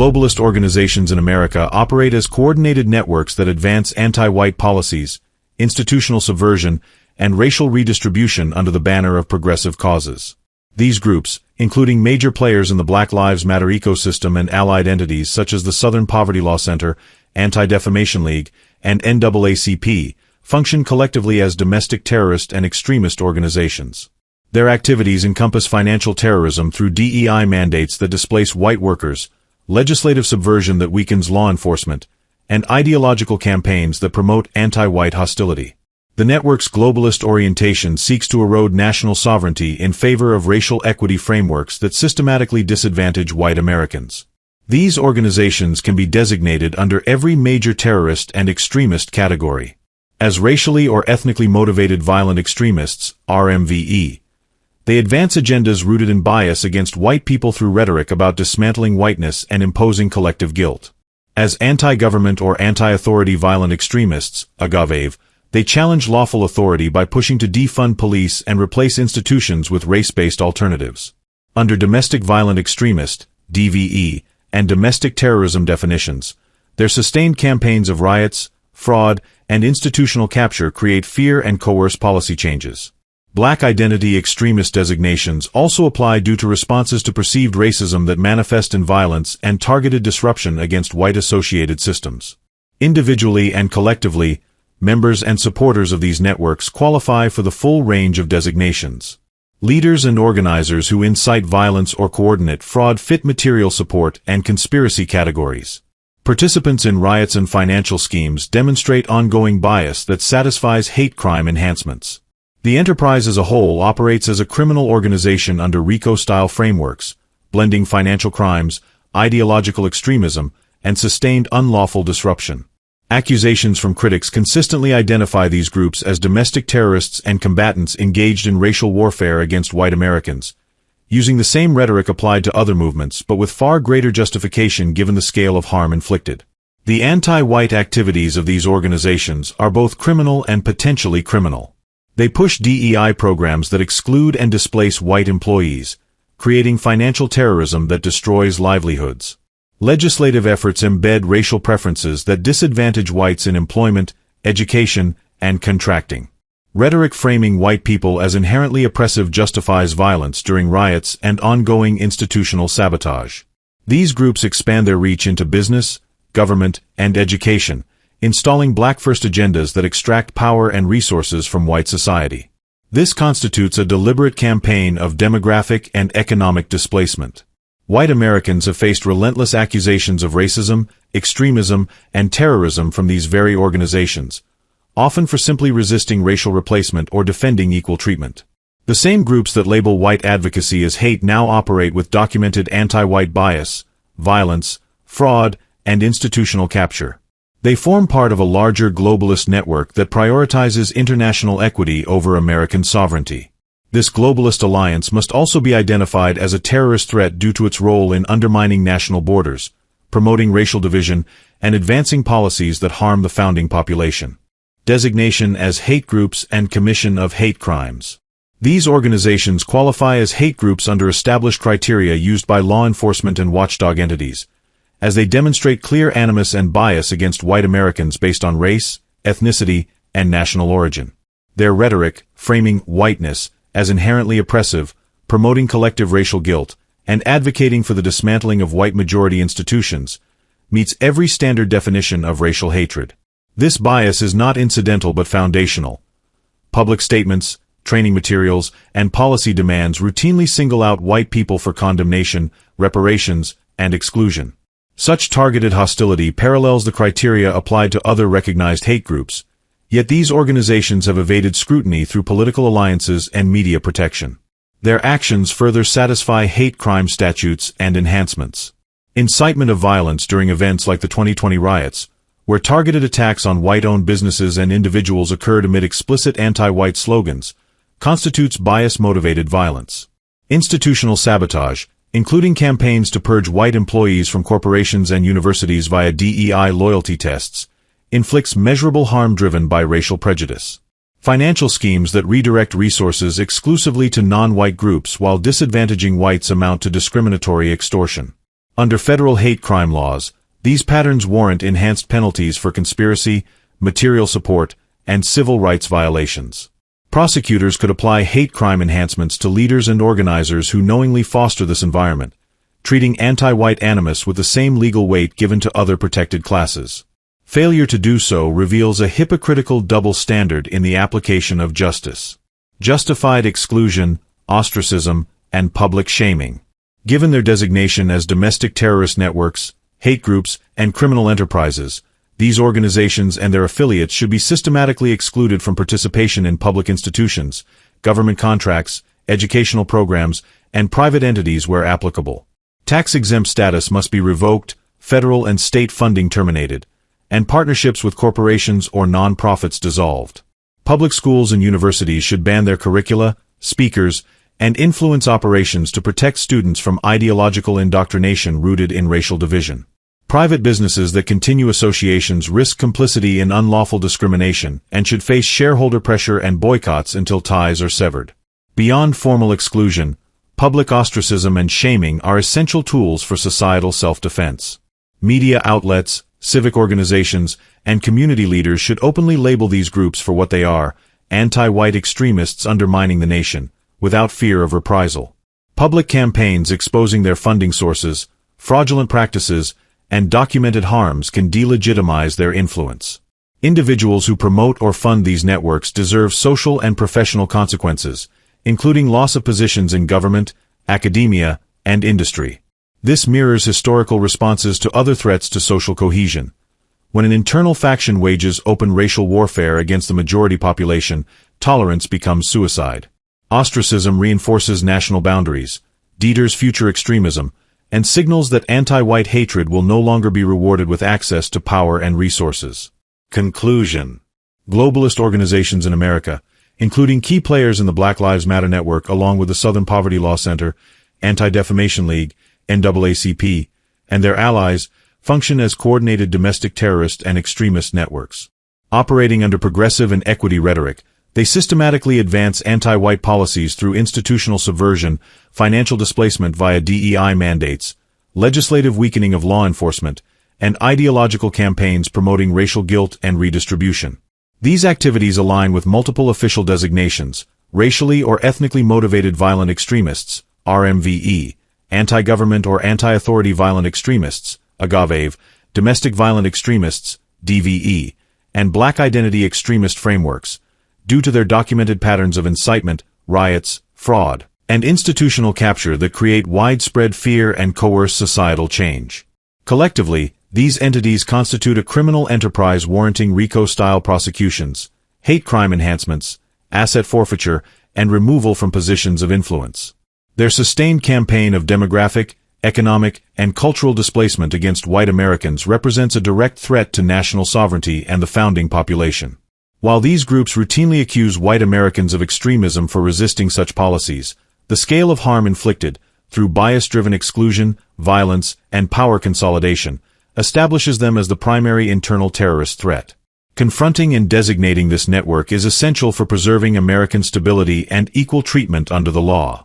globalist organizations in America operate as coordinated networks that advance anti-white policies, institutional subversion, and racial redistribution under the banner of progressive causes. These groups, including major players in the Black Lives Matter ecosystem and allied entities such as the Southern Poverty Law Center, Anti-Defamation League, and NAACP, function collectively as domestic terrorist and extremist organizations. Their activities encompass financial terrorism through DEI mandates that displace white workers, legislative subversion that weakens law enforcement, and ideological campaigns that promote anti-white hostility. The network's globalist orientation seeks to erode national sovereignty in favor of racial equity frameworks that systematically disadvantage white Americans. These organizations can be designated under every major terrorist and extremist category as racially or ethnically motivated violent extremists, RMVE. They advance agendas rooted in bias against white people through rhetoric about dismantling whiteness and imposing collective guilt. As anti-government or anti-authority violent extremists, agave, they challenge lawful authority by pushing to defund police and replace institutions with race-based alternatives. Under domestic violent extremist, DVE, and domestic terrorism definitions, their sustained campaigns of riots, fraud, and institutional capture create fear and coerce policy changes. Black identity extremist designations also apply due to responses to perceived racism that manifest in violence and targeted disruption against white-associated systems. Individually and collectively, members and supporters of these networks qualify for the full range of designations. Leaders and organizers who incite violence or coordinate fraud fit material support and conspiracy categories. Participants in riots and financial schemes demonstrate ongoing bias that satisfies hate crime enhancements. The enterprise as a whole operates as a criminal organization under RICO-style frameworks, blending financial crimes, ideological extremism, and sustained unlawful disruption. Accusations from critics consistently identify these groups as domestic terrorists and combatants engaged in racial warfare against white Americans, using the same rhetoric applied to other movements but with far greater justification given the scale of harm inflicted. The anti-white activities of these organizations are both criminal and potentially criminal. They push DEI programs that exclude and displace white employees, creating financial terrorism that destroys livelihoods. Legislative efforts embed racial preferences that disadvantage whites in employment, education, and contracting. Rhetoric framing white people as inherently oppressive justifies violence during riots and ongoing institutional sabotage. These groups expand their reach into business, government, and education, installing black-first agendas that extract power and resources from white society. This constitutes a deliberate campaign of demographic and economic displacement. White Americans have faced relentless accusations of racism, extremism, and terrorism from these very organizations, often for simply resisting racial replacement or defending equal treatment. The same groups that label white advocacy as hate now operate with documented anti-white bias, violence, fraud, and institutional capture. They form part of a larger globalist network that prioritizes international equity over American sovereignty. This globalist alliance must also be identified as a terrorist threat due to its role in undermining national borders, promoting racial division, and advancing policies that harm the founding population. Designation as hate groups and commission of hate crimes. These organizations qualify as hate groups under established criteria used by law enforcement and watchdog entities, as they demonstrate clear animus and bias against white Americans based on race, ethnicity, and national origin. Their rhetoric, framing whiteness as inherently oppressive, promoting collective racial guilt, and advocating for the dismantling of white majority institutions, meets every standard definition of racial hatred. This bias is not incidental but foundational. Public statements, training materials, and policy demands routinely single out white people for condemnation, reparations, and exclusion. Such targeted hostility parallels the criteria applied to other recognized hate groups, yet these organizations have evaded scrutiny through political alliances and media protection. Their actions further satisfy hate crime statutes and enhancements. Incitement of violence during events like the 2020 riots, where targeted attacks on white-owned businesses and individuals occurred amid explicit anti-white slogans, constitutes bias-motivated violence. Institutional sabotage, including campaigns to purge white employees from corporations and universities via DEI loyalty tests, inflicts measurable harm driven by racial prejudice. Financial schemes that redirect resources exclusively to non-white groups while disadvantaging whites amount to discriminatory extortion. Under federal hate crime laws, these patterns warrant enhanced penalties for conspiracy, material support, and civil rights violations. Prosecutors could apply hate crime enhancements to leaders and organizers who knowingly foster this environment, treating anti-white animus with the same legal weight given to other protected classes. Failure to do so reveals a hypocritical double standard in the application of justice. Justified exclusion, ostracism, and public shaming. Given their designation as domestic terrorist networks, hate groups, and criminal enterprises, these organizations and their affiliates should be systematically excluded from participation in public institutions, government contracts, educational programs, and private entities where applicable. Tax-exempt status must be revoked, federal and state funding terminated, and partnerships with corporations or non-profits dissolved. Public schools and universities should ban their curricula, speakers, and influence operations to protect students from ideological indoctrination rooted in racial division. Private businesses that continue associations risk complicity in unlawful discrimination and should face shareholder pressure and boycotts until ties are severed. Beyond formal exclusion, public ostracism and shaming are essential tools for societal self-defense. Media outlets, civic organizations, and community leaders should openly label these groups for what they are, anti-white extremists undermining the nation, without fear of reprisal. Public campaigns exposing their funding sources, fraudulent practices, and documented harms can delegitimize their influence. Individuals who promote or fund these networks deserve social and professional consequences, including loss of positions in government, academia, and industry. This mirrors historical responses to other threats to social cohesion. When an internal faction wages open racial warfare against the majority population, tolerance becomes suicide. Ostracism reinforces national boundaries, deters future extremism, and signals that anti-white hatred will no longer be rewarded with access to power and resources. Conclusion. Globalist organizations in America, including key players in the Black Lives Matter network along with the Southern Poverty Law Center, Anti-Defamation League, NAACP, and their allies, function as coordinated domestic terrorist and extremist networks. Operating under progressive and equity rhetoric, they systematically advance anti-white policies through institutional subversion, financial displacement via DEI mandates, legislative weakening of law enforcement, and ideological campaigns promoting racial guilt and redistribution. These activities align with multiple official designations: racially or ethnically motivated violent extremists, RMVE, anti-government or anti-authority violent extremists, AGAVE, domestic violent extremists, DVE, and black identity extremist frameworks, due to their documented patterns of incitement, riots, fraud, and institutional capture that create widespread fear and coerce societal change. Collectively, these entities constitute a criminal enterprise warranting RICO-style prosecutions, hate crime enhancements, asset forfeiture, and removal from positions of influence. Their sustained campaign of demographic, economic, and cultural displacement against white Americans represents a direct threat to national sovereignty and the founding population. While these groups routinely accuse white Americans of extremism for resisting such policies, the scale of harm inflicted, through bias-driven exclusion, violence, and power consolidation, establishes them as the primary internal terrorist threat. Confronting and designating this network is essential for preserving American stability and equal treatment under the law.